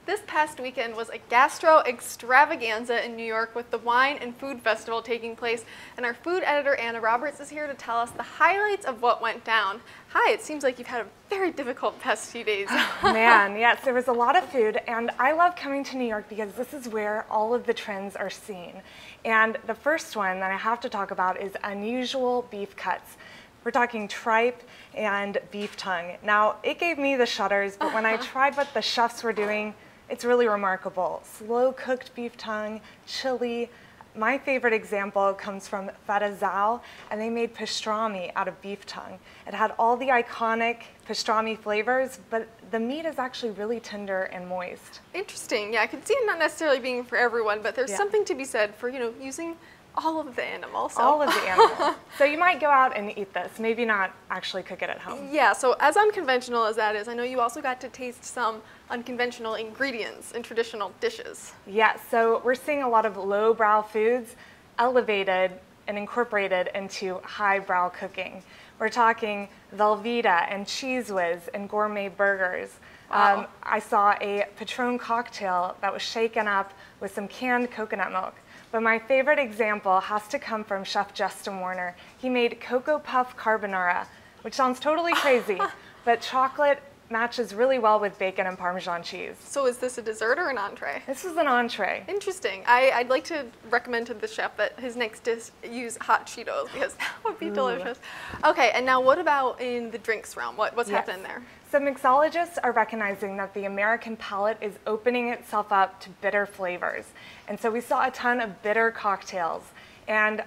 This past weekend was a gastro extravaganza in New York with the Wine and Food Festival taking place, and our food editor Anna Roberts is here to tell us the highlights of what went down. Hi, it seems like you've had a very difficult past few days. Man, yes, there was a lot of food, and I love coming to New York because this is where all of the trends are seen. And the first one that I have to talk about is unusual beef cuts. We're talking tripe and beef tongue. Now, it gave me the shudders, but when I tried what the chefs were doing, it's really remarkable. Slow cooked beef tongue, chili. My favorite example comes from Feta Zao, and they made pastrami out of beef tongue. It had all the iconic pastrami flavors, but the meat is actually really tender and moist. Interesting. Yeah, I could see it not necessarily being for everyone, but there's Yeah. something to be said for, using all of the animals. So. All of the animals. So you might go out and eat this, maybe not actually cook it at home. Yeah, so as unconventional as that is, I know you also got to taste some unconventional ingredients in traditional dishes. Yeah, so we're seeing a lot of lowbrow foods elevated and incorporated into highbrow cooking. We're talking Velveeta and Cheese Whiz and gourmet burgers. Wow. I saw a Patron cocktail that was shaken up with some canned coconut milk. But my favorite example has to come from Chef Justin Warner. He made Cocoa Puff Carbonara, which sounds totally crazy, but chocolate matches really well with bacon and Parmesan cheese. So is this a dessert or an entree? This is an entree. Interesting. I'd like to recommend to the chef that his next dish use hot Cheetos because that would be delicious. Okay, and now what about in the drinks realm? What's happening there? So mixologists are recognizing that the American palate is opening itself up to bitter flavors. And so we saw a ton of bitter cocktails. And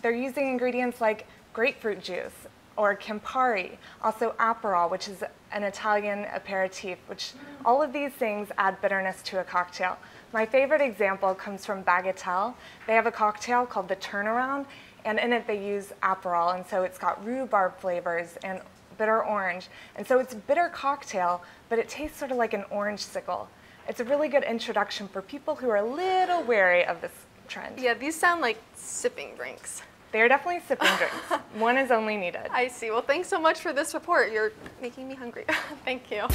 they're using ingredients like grapefruit juice or Campari, also Aperol, which is an Italian aperitif, which all of these things add bitterness to a cocktail. My favorite example comes from Bagatelle. They have a cocktail called the Turnaround, and in it they use Aperol, and so it's got rhubarb flavors and bitter orange. And so it's a bitter cocktail, but it tastes sort of like an orange sickle. It's a really good introduction for people who are a little wary of this trend. Yeah, these sound like sipping drinks. They are definitely sipping drinks. One is only needed. I see. Well, thanks so much for this report. You're making me hungry. Thank you.